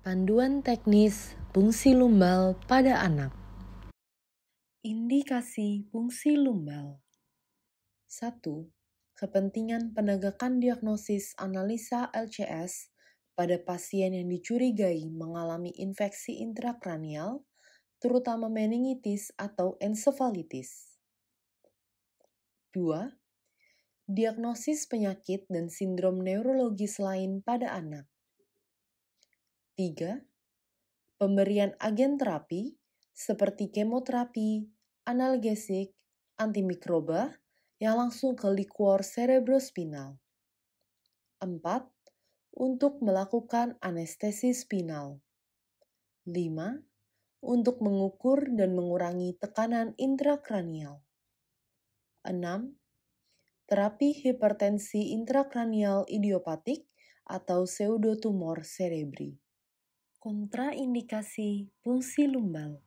Panduan teknis fungsi lumbal pada anak. Indikasi fungsi lumbal. 1. Kepentingan penegakan diagnosis analisa LCS pada pasien yang dicurigai mengalami infeksi intrakranial, terutama meningitis atau ensefalitis. 2. Diagnosis penyakit dan sindrom neurologis lain pada anak. 3. Pemberian agen terapi seperti kemoterapi, analgesik, antimikroba yang langsung ke liquor cerebrospinal. 4. Untuk melakukan anestesi spinal. 5. Untuk mengukur dan mengurangi tekanan intrakranial. 6. Terapi hipertensi intrakranial idiopatik atau pseudotumor cerebri. Kontraindikasi fungsi lumbal.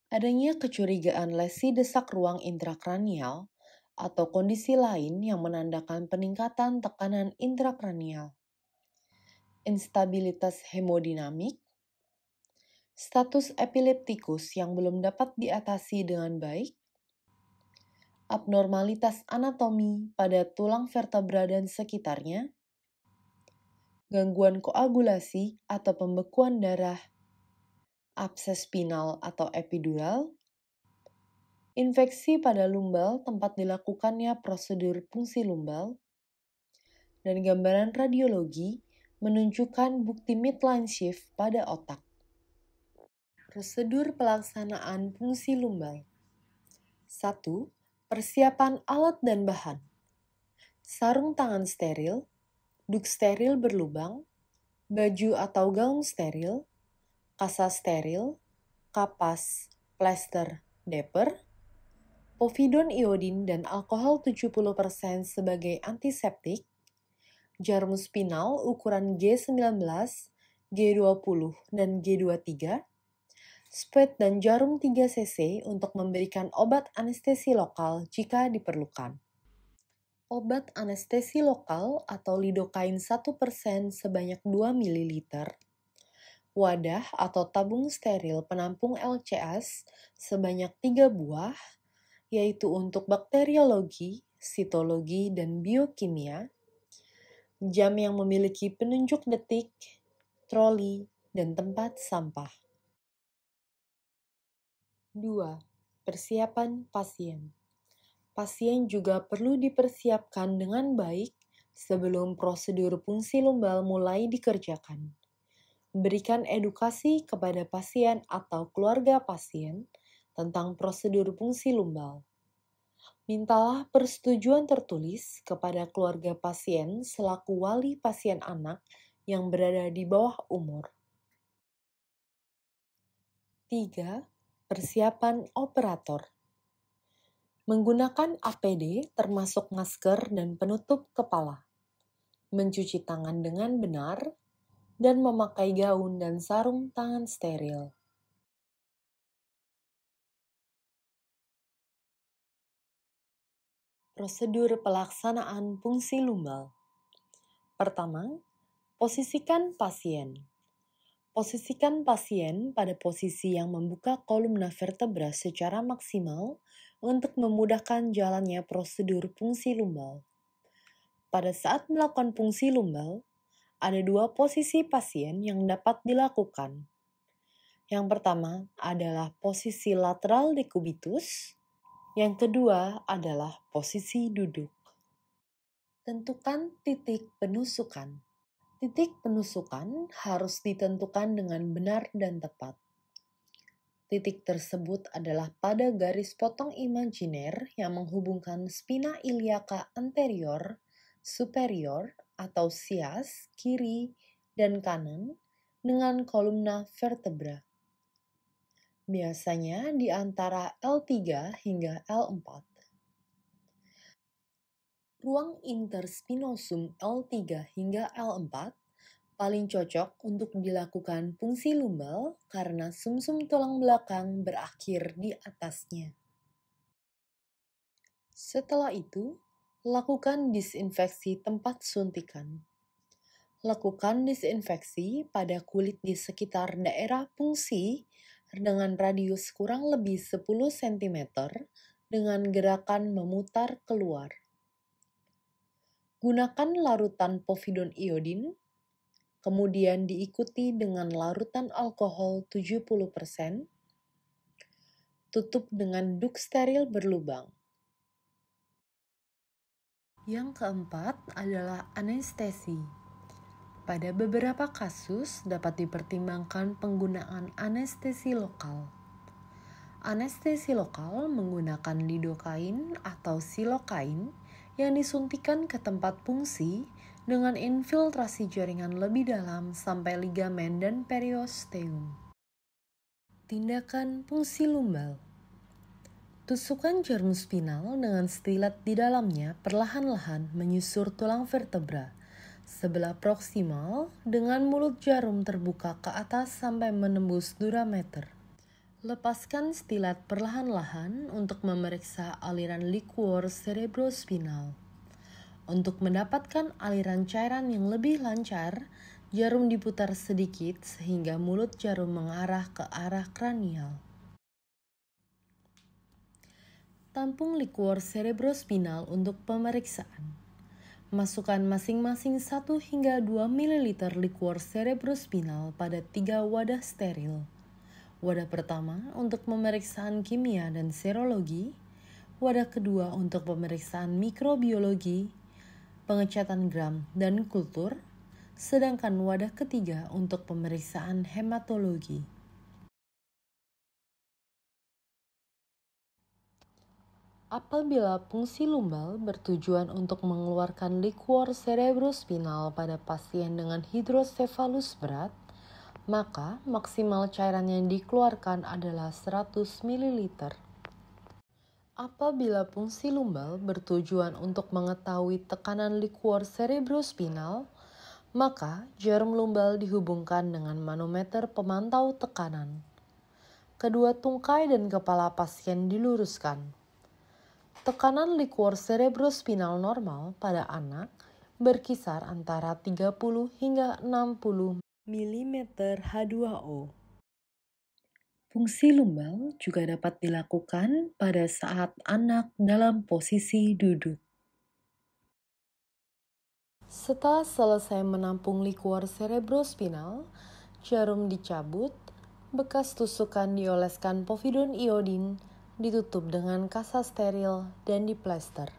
Adanya kecurigaan lesi desak ruang intrakranial atau kondisi lain yang menandakan peningkatan tekanan intrakranial. Instabilitas hemodinamik, status epileptikus yang belum dapat diatasi dengan baik, abnormalitas anatomi pada tulang vertebra dan sekitarnya, gangguan koagulasi atau pembekuan darah, abses spinal atau epidural, infeksi pada lumbal tempat dilakukannya prosedur fungsi lumbal, dan gambaran radiologi menunjukkan bukti midline shift pada otak. Prosedur pelaksanaan fungsi lumbal. 1. Persiapan alat dan bahan. Sarung tangan steril, duk steril berlubang, baju atau gaun steril, kasa steril, kapas, plester, deper, povidon iodin dan alkohol 70% sebagai antiseptik, jarum spinal ukuran G19, G20, dan G23, spet dan jarum 3 cc untuk memberikan obat anestesi lokal jika diperlukan. Obat anestesi lokal atau lidokain 1% sebanyak 2 ml, wadah atau tabung steril penampung LCS sebanyak 3 buah, yaitu untuk bakteriologi, sitologi, dan biokimia, jam yang memiliki penunjuk detik, troli, dan tempat sampah. 2. Persiapan pasien. Pasien juga perlu dipersiapkan dengan baik sebelum prosedur fungsi lumbal mulai dikerjakan. Berikan edukasi kepada pasien atau keluarga pasien tentang prosedur fungsi lumbal. Mintalah persetujuan tertulis kepada keluarga pasien selaku wali pasien anak yang berada di bawah umur. 3. Persiapan operator. Menggunakan APD termasuk masker dan penutup kepala. Mencuci tangan dengan benar, dan memakai gaun dan sarung tangan steril. Prosedur pelaksanaan fungsi lumbal. Pertama, posisikan pasien. Posisikan pasien pada posisi yang membuka kolumna vertebra secara maksimal untuk memudahkan jalannya prosedur fungsi lumbal. Pada saat melakukan fungsi lumbal, ada 2 posisi pasien yang dapat dilakukan. Yang pertama adalah posisi lateral dekubitus, yang kedua adalah posisi duduk. Tentukan titik penusukan. Titik penusukan harus ditentukan dengan benar dan tepat. Titik tersebut adalah pada garis potong imajiner yang menghubungkan spina iliaca anterior, superior atau sias kiri dan kanan dengan kolumna vertebra. Biasanya di antara L3 hingga L4. Ruang interspinosum L3 hingga L4 paling cocok untuk dilakukan fungsi lumbal karena sumsum tulang belakang berakhir di atasnya. Setelah itu, lakukan disinfeksi tempat suntikan. Lakukan disinfeksi pada kulit di sekitar daerah fungsi dengan radius kurang lebih 10 cm dengan gerakan memutar keluar. Gunakan larutan povidon iodin, kemudian diikuti dengan larutan alkohol 70%, tutup dengan duk steril berlubang. Yang keempat adalah anestesi. Pada beberapa kasus dapat dipertimbangkan penggunaan anestesi lokal. Anestesi lokal menggunakan lidokain atau silokain yang disuntikan ke tempat fungsi dengan infiltrasi jaringan lebih dalam sampai ligamen dan periosteum. Tindakan fungsi lumbal. Tusukan jarum spinal dengan stilet di dalamnya perlahan-lahan menyusur tulang vertebra sebelah proksimal dengan mulut jarum terbuka ke atas sampai menembus durameter. Lepaskan stilet perlahan-lahan untuk memeriksa aliran liquor cerebrospinal. Untuk mendapatkan aliran cairan yang lebih lancar, jarum diputar sedikit sehingga mulut jarum mengarah ke arah kranial. Tampung liquor cerebrospinal untuk pemeriksaan. Masukkan masing-masing 1 hingga 2 ml liquor cerebrospinal pada 3 wadah steril. Wadah pertama untuk pemeriksaan kimia dan serologi, wadah kedua untuk pemeriksaan mikrobiologi, pengecatan gram dan kultur, sedangkan wadah ketiga untuk pemeriksaan hematologi. Apabila fungsi lumbal bertujuan untuk mengeluarkan liquor cerebrospinal pada pasien dengan hidrosefalus berat, maka maksimal cairan yang dikeluarkan adalah 100 ml. Apabila fungsi lumbal bertujuan untuk mengetahui tekanan liquor cerebrospinal, maka jarum lumbal dihubungkan dengan manometer pemantau tekanan. Kedua tungkai dan kepala pasien diluruskan. Tekanan liquor cerebrospinal normal pada anak berkisar antara 30 hingga 60 mm H2O. Fungsi lumbal juga dapat dilakukan pada saat anak dalam posisi duduk. Setelah selesai menampung liquor cerebrospinal, jarum dicabut, bekas tusukan dioleskan povidon iodin, ditutup dengan kasa steril dan diplester.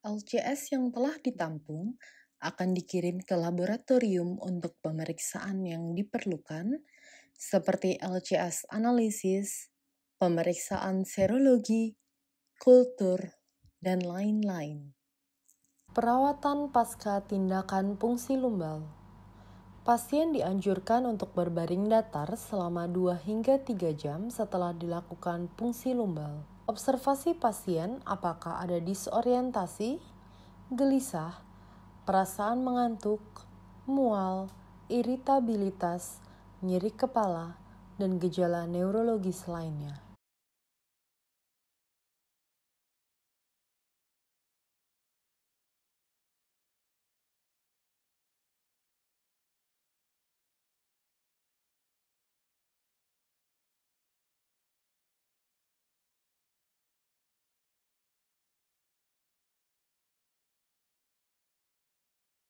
LCS yang telah ditampung akan dikirim ke laboratorium untuk pemeriksaan yang diperlukan, seperti LCS analisis, pemeriksaan serologi, kultur, dan lain-lain. Perawatan pasca tindakan fungsi lumbal. Pasien dianjurkan untuk berbaring datar selama 2 hingga 3 jam setelah dilakukan fungsi lumbal. Observasi pasien apakah ada disorientasi, gelisah, perasaan mengantuk, mual, iritabilitas, nyeri kepala, dan gejala neurologis lainnya.